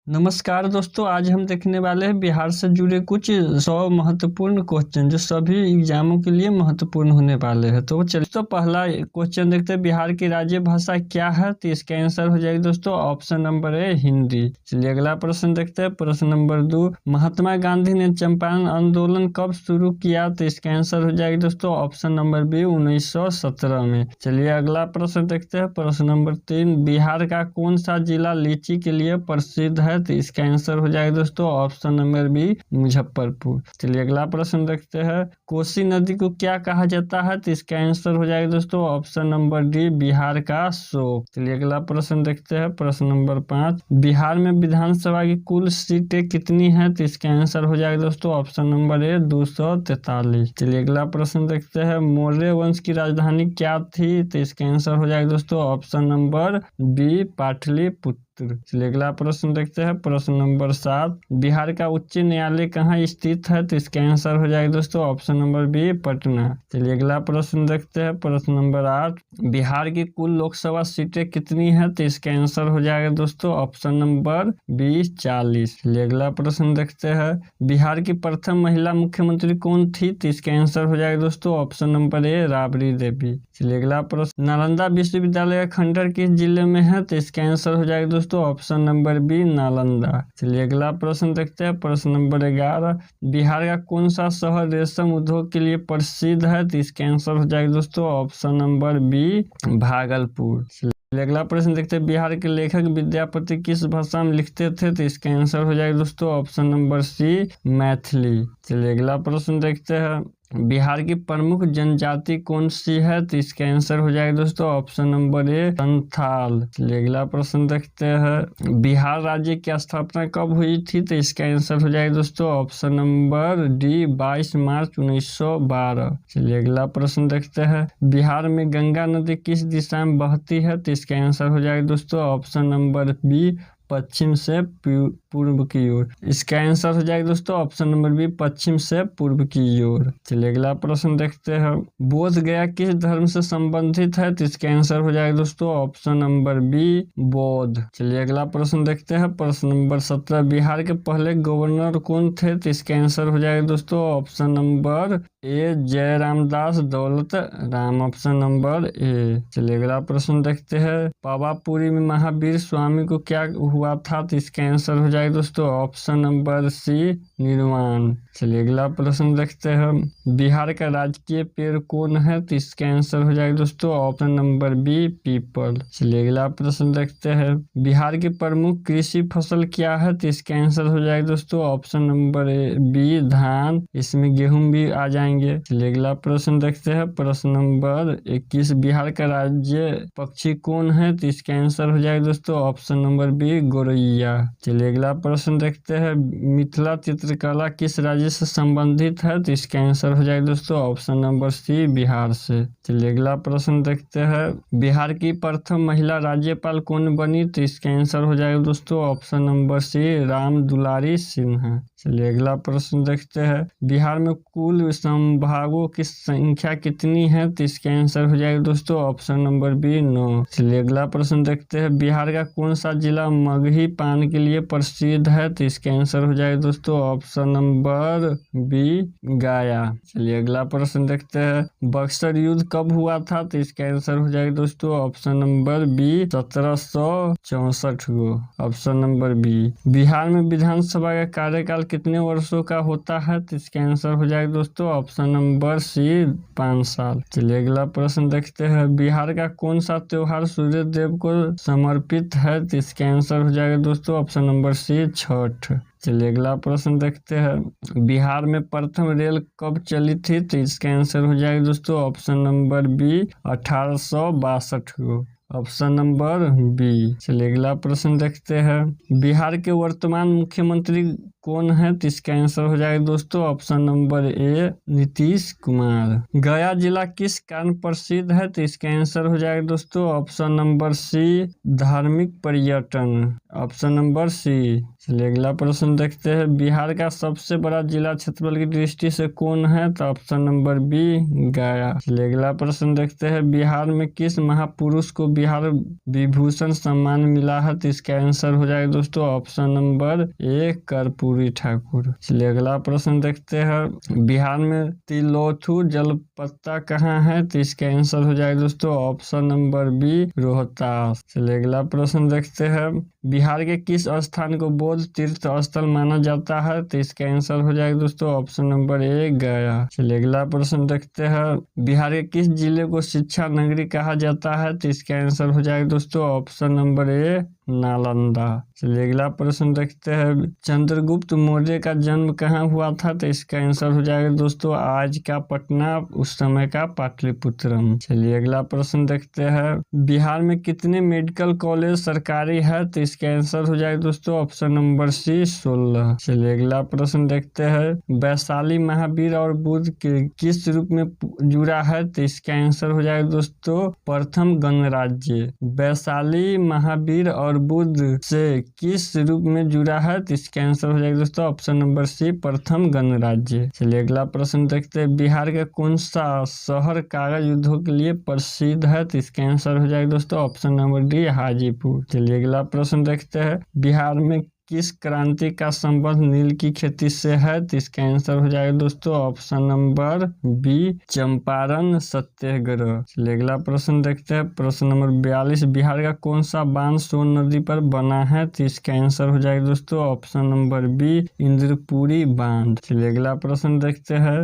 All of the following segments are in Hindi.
नमस्कार दोस्तों, आज हम देखने वाले हैं बिहार से जुड़े कुछ 100 महत्वपूर्ण क्वेश्चन जो सभी एग्जामों के लिए महत्वपूर्ण होने वाले हैं। तो चलिए, तो पहला क्वेश्चन देखते हैं, बिहार की राज्य भाषा क्या है? तो इसका आंसर हो जाएगा दोस्तों ऑप्शन नंबर ए हिंदी। चलिए अगला प्रश्न देखते हैं, प्रश्न नंबर 2, महात्मा गांधी ने चंपारण आंदोलन कब शुरू किया? तो इसका आंसर हो जाएगा दोस्तों ऑप्शन नंबर बी 1917 में। चलिए अगला प्रश्न देखते हैं, प्रश्न नंबर 3, बिहार का कौन सा जिला लीची के लिए प्रसिद्ध है? तो इसका आंसर हो जाएगा दोस्तों ऑप्शन नंबर बी मुजफ्फरपुर। चलिए अगला प्रश्न देखते हैं, कोसी नदी को क्या कहा जाता है? तो इसका आंसर हो जाएगा दोस्तों ऑप्शन नंबर डी बिहार का शोक। चलिए अगला प्रश्न देखते हैं, प्रश्न नंबर 5, बिहार में विधानसभा की कुल सीटें कितनी हैं? तो इसका आंसर हो जाएगा दोस्तों ऑप्शन नंबर ए 243। चलिए अगला प्रश्न देखते हैं, मौर्य वंश की राजधानी क्या थी? तो इसका आंसर हो जाएगा दोस्तों ऑप्शन नंबर बी पाटलिपुत्र। चलिए अगला प्रश्न देखते हैं, प्रश्न नंबर 7, बिहार का उच्च न्यायालय कहाँ स्थित है? तो इसका आंसर हो जाएगा दोस्तों ऑप्शन नंबर बी पटना। चलिए अगला प्रश्न देखते हैं, प्रश्न नंबर 8, बिहार की कुल लोकसभा सीटें कितनी है? तो इसका आंसर हो जाएगा दोस्तों ऑप्शन नंबर बी 40। चलिए अगला प्रश्न देखते हैं, बिहार की प्रथम महिला मुख्यमंत्री कौन थी? तो इसका आंसर हो जाएगा दोस्तों option number A Rabri Devi. चलिए अगला प्रश्न, नालंदा विश्वविद्यालय का खंडर किस जिले में है? तो इसका आंसर हो जाएगा दोस्तों ऑप्शन नंबर बी नालंदा। चलिए अगला प्रश्न देखते हैं, प्रश्न नंबर 11, बिहार का कौन सा शहर रेशम उद्योग के लिए प्रसिद्ध है? तो इसका आंसर हो जाएगा दोस्तों ऑप्शन नंबर बी भागलपुर। अगला प्रश्न देखते हैं, बिहार के लेखक विद्यापति किस भाषा में लिखते थे? तो इसका आंसर हो जाएगा दोस्तों ऑप्शन नंबर सी मैथिली। चलिए अगला प्रश्न देखते हैं, बिहार की प्रमुख जनजाति कौन सी है? तो इसका आंसर हो जाएगा दोस्तों ऑप्शन नंबर ए संथाल। चलिए अगला प्रश्न देखते हैं, बिहार राज्य की स्थापना कब हुई थी? तो इसका आंसर हो जाएगा दोस्तों ऑप्शन नंबर डी 22 मार्च 1912। चलिए अगला प्रश्न देखते हैं, बिहार में गंगा नदी किस दिशा में बहती है? तो इसका आंसर हो जाएगा दोस्तों ऑप्शन नंबर बी पश्चिम से पूर्व की ओर। इसका आंसर हो जाएगा दोस्तों ऑप्शन नंबर बी पश्चिम से पूर्व की ओर। चलिए अगला प्रश्न देखते हैं, बोध गया किस धर्म से संबंधित है? तो इसका आंसर हो जाएगा दोस्तों ऑप्शन नंबर बी बौद्ध। चलिए अगला प्रश्न देखते हैं, प्रश्न नंबर 17, बिहार के पहले गवर्नर कौन थे? तो इसका आंसर हो जाएगा दोस्तों option number A Jairamdas Daulat Ram, option number A. चलिए अगला प्रश्न देखते हैं, पावापुरी में महावीर स्वामी को क्या हुआ था? तो इसका आंसर हो जाएगा दोस्तों ऑप्शन नंबर सी निर्वाण। चलिए अगला प्रश्न देखते हैं, बिहार का राजकीय पेड़ कौन है? तो इसका आंसर हो जाएगा दोस्तों ऑप्शन नंबर बी पीपल। चलिए अगला प्रश्न देखते हैं, बिहार की प्रमुख कृषि फसल क्या है? तो इसका आंसर हो जाएगा दोस्तों ऑप्शन नंबर बी धान, इसमें गेहूं भी आ जाएंगे। चलिए अगला प्रश्न देखते हैं, प्रश्न नंबर 21, बिहार का राज्य पक्षी कौन है? तो इसका आंसर हो जाएगा दोस्तों ऑप्शन नंबर बी गोरैया। चलिए अगला प्रश्न देखते हैं, मिथिला चित्रकला किस राज्य से संबंधित है? तो इसका आंसर हो जाएगा दोस्तों ऑप्शन नंबर सी बिहार से। चलिए अगला प्रश्न देखते हैं, बिहार की प्रथम महिला राज्यपाल कौन बनी? तो इसका आंसर हो जाएगा दोस्तों ऑप्शन नंबर सी राम दुलारी सिन्हा। चलिए अगला प्रश्न देखते हैं, बिहार में कुल संभागों की संख्या कितनी है? तो इसका आंसर हो जाएगा दोस्तों ऑप्शन नंबर बी 9। चलिए अगला प्रश्न देखते हैं, बिहार का कौन सा जिला मगही पान के लिए प्रसिद्ध है? तो इसका आंसर हो जाएगा दोस्तों ऑप्शन नंबर बी गया। चलिए अगला प्रश्न देखते हैं, बक्सर युद्ध कब हुआ था? तो इसका आंसर हो जाएगा दोस्तों ऑप्शन नंबर बी 1764 को, ऑप्शन नंबर बी। बिहार में विधानसभा का कार्यकाल कितने वर्षों का होता है? तो इसका आंसर हो जाएगा दोस्तों ऑप्शन नंबर सी 5 साल। चलिए अगला प्रश्न देखते हैं, बिहार का कौन सा त्योहार सूर्य देव को समर्पित है? तो इसका आंसर हो जाएगा दोस्तों ऑप्शन नंबर सी छठ। चलिए अगला प्रश्न देखते हैं, बिहार में प्रथम रेल कब चली थी? तो इसका आंसर हो जाएगा दोस्तों ऑप्शन नंबर बी 1862 को, ऑप्शन नंबर बी। चलिए अगला प्रश्न देखते हैं, बिहार के वर्तमान मुख्यमंत्री कौन है? तो इसका आंसर हो जाएगा दोस्तों option number A Nitish Kumar. गया जिला किस कारण प्रसिद्ध है? तो इसका आंसर हो जाएगा दोस्तों ऑप्शन नंबर सी धार्मिक पर्यटन, ऑप्शन नंबर सी। चलिए अगला प्रश्न देखते हैं। बिहार का सबसे बड़ा जिला क्षेत्रफल की दृष्टि से कौन है? तो ऑप्शन नंबर बी गया। चलिए अगला प्रश्न देखते हैं। बिहार में किस महापुरुष को बिहार विभूषण सम्मान मिला है? तो इसका आंसर हो जाएगा दोस्तों option number A Karpoori Thakur. चलिए अगला प्रश्न देखते हैं। बिहार में तिलोथू जलप्रपात कहाँ है? तो इसका आंसर हो जाएगा दोस्तों ऑप्शन नंबर बी रोहतास। चलिए अगला प्रश्न देखते हैं। बिहार के किस स्थान को बौद्ध तीर्थ स्थल माना जाता है? तो इसका आंसर हो जाएगा दोस्तों ऑप्शन नंबर ए गया। चलिए अगला प्रश्न देखते हैं। बिहार के किस जिले को शिक्षा नगरी कहा जाता है? तो इसका आंसर हो जाएगा दोस्तों ऑप्शन नंबर ए नालंदा। चलिए अगला प्रश्न देखते हैं। चंद्रगुप्त मौर्य का जन्म कहाँ हुआ था? तो इसका आंसर हो जाएगा दोस्तों आज का पटना, उस समय का पाटलिपुत्रम। चलिए अगला प्रश्न देखते हैं। बिहार में कितने मेडिकल कॉलेज सरकारी है? तो इसका आंसर हो जाएगा दोस्तों ऑप्शन नंबर सी 16। चलिए अगला प्रश्न देखते हैं। वैशाली महावीर और बुद्ध के किस रूप में जुड़ा है? तो इसका आंसर हो जाएगा दोस्तों प्रथम गणराज्य। वैशाली महावीर और बुद्ध से किस रूप में जुड़ा है? तो इसका आंसर हो जाएगा दोस्तों ऑप्शन नंबर सी प्रथम गणराज्य। चलिए अगला प्रश्न देखते हैं। बिहार का कौन सा शहर कागज उद्योग के लिए प्रसिद्ध है? तो इसका आंसर हो जाएगा दोस्तों ऑप्शन नंबर डी हाजीपुर। चलिए अगला प्रश्न देखते हैं। बिहार में किस क्रांति का संबंध नील की खेती से है? तो इसका आंसर हो जाएगा दोस्तों ऑप्शन नंबर बी चंपारण सत्याग्रह। चलिए अगला प्रश्न देखते हैं। प्रश्न नंबर 42। बिहार का कौन सा बांध सोन नदी पर बना है? तो इसका आंसर हो जाएगा दोस्तों ऑप्शन नंबर बी इंद्रपुरी बांध। चलिए अगला प्रश्न देखते हैं।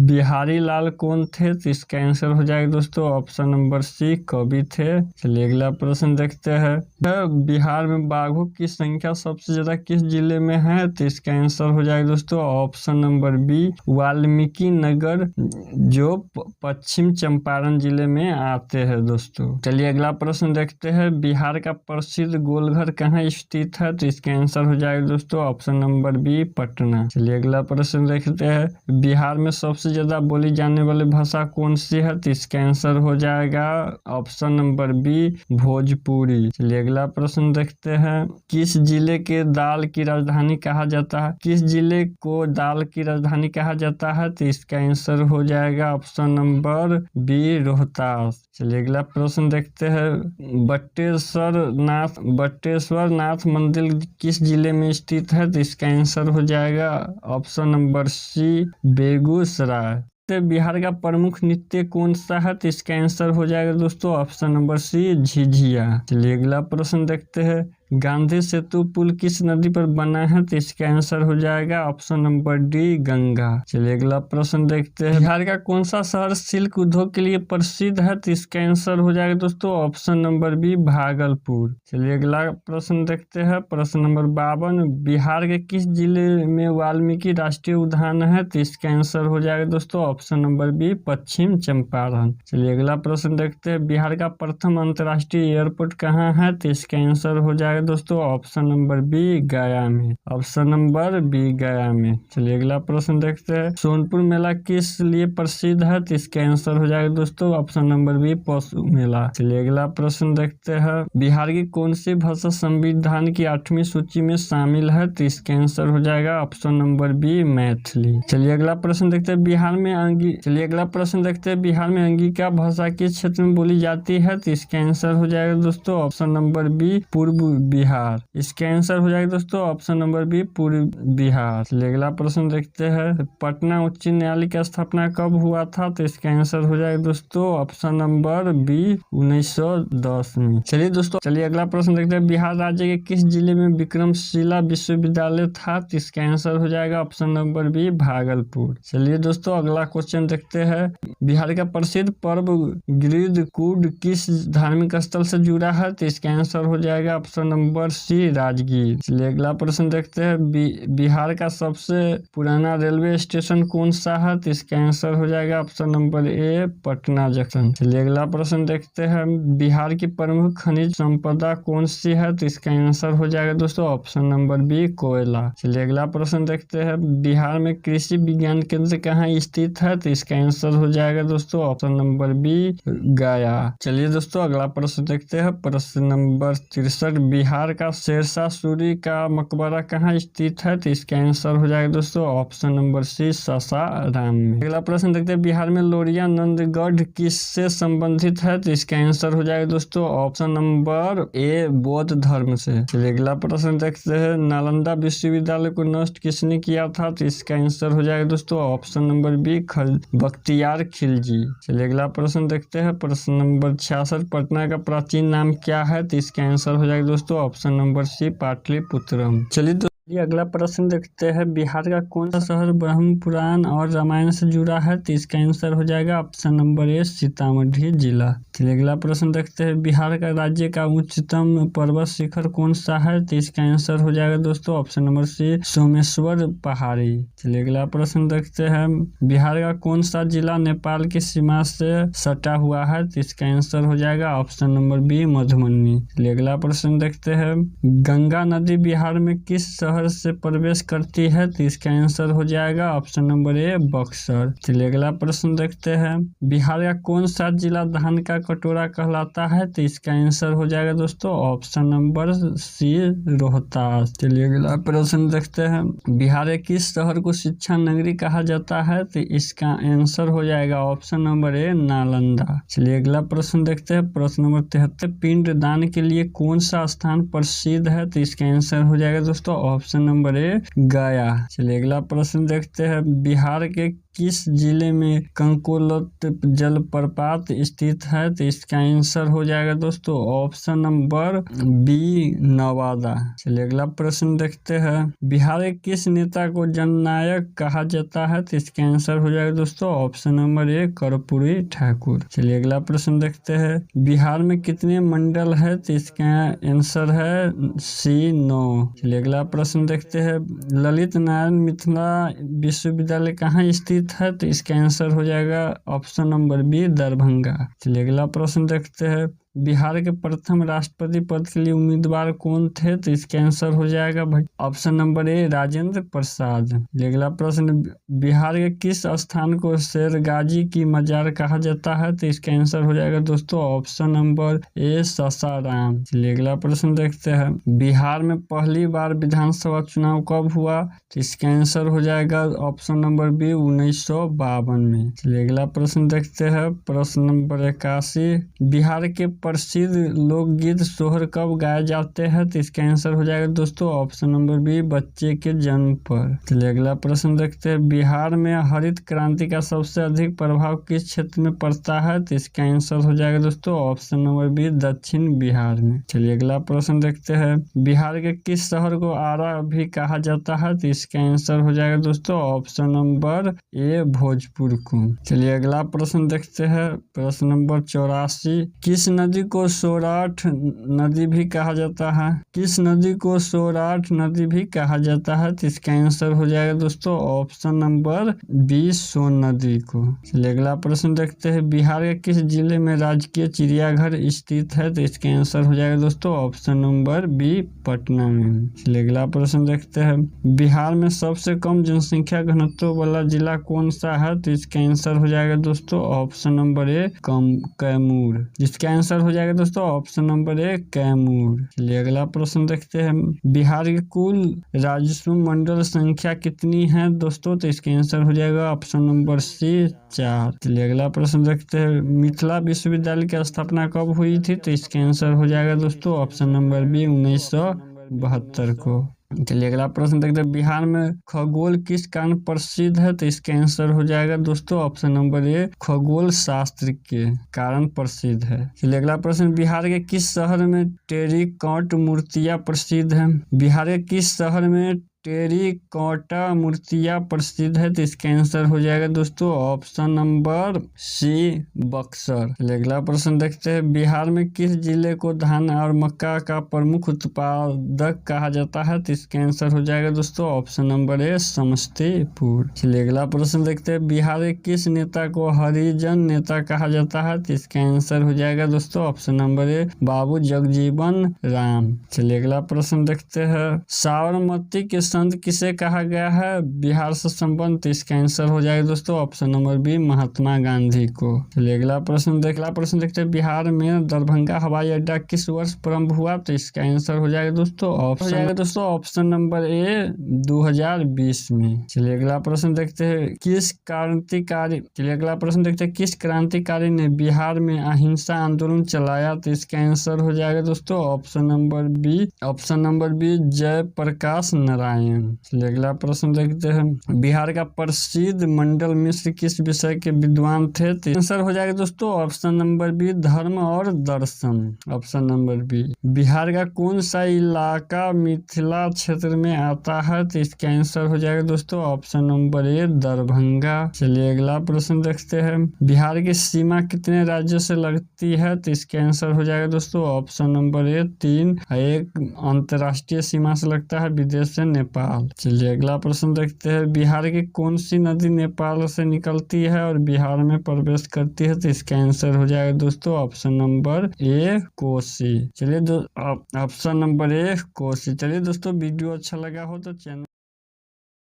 बिहारी लाल कौन थे? तो इसका आंसर हो जाएगा दोस्तों ऑप्शन नंबर सी कवि थे। चलिए अगला प्रश्न देखते हैं। बिहार में बाघों की संख्या सबसे किस जिले में है? तो इसका आंसर हो जाएगा दोस्तों option number B Valmiki Nagar, जो पश्चिम चंपारण जिले में आते हैं दोस्तों। चलिए अगला प्रश्न देखते हैं। बिहार का प्रसिद्ध गोलघर कहाँ स्थित है? तो इसका आंसर हो जाएगा दोस्तों ऑप्शन नंबर बी पटना। चलिए अगला प्रश्न देखते हैं। बिहार में सबसे ज्यादा बोली जाने वाली भाषा कौन सी है? तो इसका आंसर हो जाएगा ऑप्शन नंबर बी भोजपुरी। चलिए अगला प्रश्न देखते हैं। किस जिले के दाल की राजधानी कहा जाता है? किस जिले को दाल की राजधानी कहा जाता है? तो इसका आंसर हो जाएगा ऑप्शन नंबर बी रोहतास। चलिए अगला प्रश्न देखते हैं। बटेश्वर नाथ मंदिर किस जिले में स्थित है? तो इसका आंसर हो जाएगा option number C Begusarai. Bihar का प्रमुख नृत्य कौन सा है? तो इसका आंसर हो जाएगा दोस्तों ऑप्शन नंबर सी झिझिया। चलिए अगला प्रश्न देखते हैं। गांधी सेतु पुल किस नदी पर बना है? तो इसका आंसर हो जाएगा ऑप्शन नंबर डी गंगा। चलिए अगला प्रश्न देखते हैं। बिहार का कौन सा शहर सिल्क उद्योग के लिए प्रसिद्ध है? तो इसका आंसर हो जाएगा दोस्तों ऑप्शन नंबर बी भागलपुर। चलिए अगला प्रश्न देखते हैं। प्रश्न नंबर 52। बिहार के किस जिले में वाल्मीकि राष्ट्रीय उद्यान है? तो इसका आंसर हो जाएगा दोस्तों ऑप्शन नंबर बी पश्चिम चंपारण। चलिए अगला प्रश्न देखते हैं। बिहार का प्रथम अंतर्राष्ट्रीय एयरपोर्ट कहाँ है? तो इसका आंसर हो जाएगा दोस्तों ऑप्शन नंबर बी गया में। ऑप्शन नंबर बी गया में। चलिए अगला प्रश्न देखते हैं। सोनपुर मेला किस लिए प्रसिद्ध है? तो इसका आंसर हो जाएगा दोस्तों ऑप्शन नंबर बी पशु मेला। चलिए अगला प्रश्न देखते हैं। बिहार की कौन सी भाषा संविधान की 8वीं सूची में शामिल है? तो इसका आंसर हो जाएगा ऑप्शन नंबर बी मैथिली। चलिए अगला प्रश्न देखते हैं। बिहार में अंगिका भाषा किस क्षेत्र में बोली जाती है? तो इसका आंसर हो जाएगा दोस्तों ऑप्शन नंबर बी पूर्व बिहार। इसका आंसर हो जाएगा दोस्तों ऑप्शन नंबर बी पूर्व बिहार। चलिए अगला प्रश्न देखते हैं। पटना उच्च न्यायालय की स्थापना कब हुआ था? तो इसका आंसर हो जाएगा दोस्तों ऑप्शन नंबर बी 1910 में। चलिए अगला प्रश्न देखते हैं। बिहार राज्य के किस जिले में विक्रमशिला विश्वविद्यालय था? तो इसका आंसर हो जाएगा ऑप्शन नंबर बी भागलपुर। चलिए दोस्तों अगला क्वेश्चन देखते हैं। बिहार का प्रसिद्ध पर्व गिरिध कूट किस धार्मिक स्थल से जुड़ा है? तो इसका आंसर हो जाएगा ऑप्शन नंबर सी राजगीर। चलिए अगला प्रश्न देखते हैं बिहार का सबसे पुराना रेलवे स्टेशन कौन सा है? तो इसका आंसर हो जाएगा option number A Patna junction. चलिए अगला प्रश्न देखते हैं बिहार की प्रमुख खनिज संपदा कौन सी है? तो इसका आंसर हो जाएगा दोस्तों ऑप्शन नंबर बी कोयला। चलिए अगला प्रश्न देखते हैं बिहार में कृषि विज्ञान केंद्र कहाँ स्थित है? तो इसका आंसर हो जाएगा दोस्तों ऑप्शन नंबर बी गया। चलिए दोस्तों अगला प्रश्न देखते हैं प्रश्न नंबर 63 बिहार का शेरशाह सूरी का मकबरा कहाँ स्थित है? तो इसका आंसर हो जाएगा दोस्तों ऑप्शन नंबर सी सासाराम में। अगला प्रश्न देखते हैं बिहार में लोरिया नंदगढ़ किससे संबंधित है? तो इसका आंसर हो जाएगा दोस्तों ऑप्शन नंबर ए बौद्ध धर्म से। चलिए अगला प्रश्न देखते हैं नालंदा विश्वविद्यालय को नष्ट किसने किया था? तो इसका आंसर हो जाएगा दोस्तों option number B Bakhtiyar Khilji. चलिए अगला प्रश्न देखते हैं प्रश्न नंबर 66 पटना का प्राचीन नाम क्या है? तो इसका आंसर हो जाएगा दोस्तों ऑप्शन नंबर सी पाटलिपुत्रम। चलिए ये अगला प्रश्न देखते हैं बिहार का कौन सा शहर ब्रह्म पुराण और रामायण से जुड़ा है? तो इसका आंसर हो जाएगा ऑप्शन नंबर ए सीतामढ़ी जिला। चलिए अगला प्रश्न देखते हैं बिहार का राज्य का उच्चतम पर्वत शिखर कौन सा है? तो इसका आंसर हो जाएगा दोस्तों ऑप्शन नंबर सी सोमेश्वर पहाड़ी। चलिए अगला प्रश्न देखते हैं बिहार का कौन सा जिला नेपाल की सीमा से सटा हुआ है? तो इसका आंसर हो जाएगा ऑप्शन नंबर बी मधुबनी। चलिए अगला प्रश्न देखते हैं गंगा नदी बिहार में किस शहर से प्रवेश करती है? तो इसका आंसर हो जाएगा ऑप्शन नंबर ए बक्सर। चलिए अगला प्रश्न देखते हैं बिहार का कौन सा जिला धान का कटोरा कहलाता है? तो इसका आंसर हो जाएगा दोस्तों ऑप्शन नंबर सी रोहतास। चलिए अगला प्रश्न देखते हैं बिहार के किस शहर को शिक्षा नगरी कहा जाता है? तो इसका आंसर हो जाएगा ऑप्शन नंबर ए नालंदा। चलिए अगला प्रश्न देखते हैं प्रश्न नंबर 73 पिंड दान के लिए कौन सा स्थान प्रसिद्ध है? तो इसका आंसर हो जाएगा दोस्तों ऑप्शन नंबर ए गया। चलिए अगला प्रश्न देखते हैं बिहार के किस जिले में कंकोलत जलप्रपात स्थित है? तो इसका आंसर हो जाएगा दोस्तों ऑप्शन नंबर बी नवादा। चलिए अगला प्रश्न देखते हैं बिहार के किस नेता को जननायक कहा जाता है? तो इसका आंसर हो जाएगा दोस्तों option number A Karpoori Thakur. चलिए अगला प्रश्न देखते हैं बिहार में कितने मंडल है? तो इसका आंसर है सी 9। चलिए अगला प्रश्न देखते हैं ललित नारायण मिथिला विश्वविद्यालय कहाँ स्थित है? तो इसका आंसर हो जाएगा ऑप्शन नंबर बी दरभंगा। चलिए अगला प्रश्न देखते हैं बिहार के प्रथम राष्ट्रपति पद के लिए उम्मीदवार कौन थे? तो इसका आंसर हो जाएगा option number A Rajendra Prasad. अगला प्रश्न बिहार के किस स्थान को शेरगाजी की मजार कहा जाता है? तो इसका आंसर हो जाएगा दोस्तों ऑप्शन नंबर ए सासाराम। चलिए अगला प्रश्न देखते हैं बिहार में पहली बार विधानसभा चुनाव कब हुआ? तो इसका आंसर हो जाएगा ऑप्शन नंबर बी 1952 में। चलिए अगला प्रश्न देखते हैं प्रश्न नंबर 81 बिहार के प्रसिद्ध लोकगीत सोहर कब गाए जाते हैं? तो इसका आंसर हो जाएगा दोस्तों ऑप्शन नंबर बी बच्चे के जन्म पर। चलिए अगला प्रश्न देखते हैं बिहार में हरित क्रांति का सबसे अधिक प्रभाव किस क्षेत्र में पड़ता है? तो इसका आंसर हो जाएगा दोस्तों ऑप्शन नंबर बी दक्षिण बिहार में। चलिए अगला प्रश्न देखते हैं बिहार के किस शहर को आरा भी कहा जाता है? तो इसका आंसर हो जाएगा दोस्तों ऑप्शन नंबर ए भोजपुर को। चलिए अगला प्रश्न देखते हैं प्रश्न नंबर 84 किस नदी को सौराठ नदी भी कहा जाता है? किस नदी को सौराठ नदी भी कहा जाता है? तो इसका आंसर हो जाएगा दोस्तों ऑप्शन नंबर बी सोन नदी को। चलिए अगला प्रश्न देखते हैं बिहार के किस जिले में राजकीय चिड़ियाघर स्थित है? तो इसका आंसर हो जाएगा दोस्तों ऑप्शन नंबर बी पटना में। चलिए अगला प्रश्न देखते हैं बिहार में सबसे कम जनसंख्या घनत्व वाला जिला कौन सा है? तो इसका आंसर हो जाएगा दोस्तों ऑप्शन नंबर ए कैमूर। जिसका आंसर हो जाएगा दोस्तों ऑप्शन नंबर ए कैमूर। चलिए अगला प्रश्न देखते हैं बिहार की कुल राजस्व मंडल संख्या कितनी है दोस्तों? तो इसका आंसर हो जाएगा ऑप्शन नंबर सी 4। चलिए अगला प्रश्न देखते हैं मिथिला विश्वविद्यालय की स्थापना कब हुई थी? तो इसका आंसर हो जाएगा दोस्तों ऑप्शन नंबर बी 1972 को। चलिए अगला प्रश्न देखते हैं बिहार में खगोल किस कारण प्रसिद्ध है? तो इसका आंसर हो जाएगा दोस्तों ऑप्शन नंबर ए खगोल शास्त्र के कारण प्रसिद्ध है। चलिए अगला प्रश्न बिहार के किस शहर में टेरिकॉट मूर्तियां प्रसिद्ध है? बिहार के किस शहर में टेरिकॉटा मूर्तियाँ प्रसिद्ध है? तो इसका आंसर हो जाएगा दोस्तों ऑप्शन नंबर सी, बक्सर। चलिए अगला प्रश्न देखते हैं, बिहार में किस जिले को धान और मक्का का प्रमुख उत्पादक कहा जाता है? तो इसका आंसर हो जाएगा दोस्तों ऑप्शन नंबर ए, समस्तीपुर। चलिए अगला प्रश्न देखते हैं, बिहार के किस नेता को हरिजन नेता कहा जाता है? तो इसका आंसर हो जाएगा दोस्तों ऑप्शन नंबर ए, बाबू जगजीवन राम। चलिए अगला प्रश्न देखते हैं, साबरमती के संत किसे कहा गया है बिहार से संबंध? तो इसका आंसर हो जाएगा दोस्तों option number B, Mahatma Gandhi को। चलिए अगला प्रश्न देखते हैं, बिहार में दरभंगा हवाई अड्डा किस वर्ष प्रारंभ हुआ? तो इसका आंसर हो जाएगा दोस्तों ऑप्शन नंबर ए, 2020 में। चलिए अगला प्रश्न देखते हैं, किस क्रांतिकारी ने बिहार में अहिंसा आंदोलन चलाया? तो इसका आंसर हो जाएगा दोस्तों option number B, Jayaprakash Narayan. चलिए अगला प्रश्न देखते हैं, बिहार का प्रसिद्ध मंडल मिश्र किस विषय के विद्वान थे? तो आंसर हो जाएगा दोस्तों ऑप्शन नंबर बी, धर्म और दर्शन। Option number B. बिहार का कौन सा इलाका मिथिला क्षेत्र में आता है? तो इसका आंसर हो जाएगा दोस्तों ऑप्शन नंबर ए, दरभंगा। चलिए अगला प्रश्न देखते हैं, बिहार की सीमा कितने राज्यों से लगती है? तो इसका आंसर हो जाएगा दोस्तों ऑप्शन नंबर ए, 3। एक अंतर्राष्ट्रीय सीमा से लगता है, विदेश से नेपाल। चलिए अगला प्रश्न देखते हैं, बिहार की कौन सी नदी नेपाल से निकलती है और बिहार में प्रवेश करती है? तो इसका आंसर हो जाएगा दोस्तों ऑप्शन नंबर ए, कोसी। चलिए ऑप्शन नंबर ए, कोसी। चलिए दोस्तों, वीडियो अच्छा लगा हो तो चैनल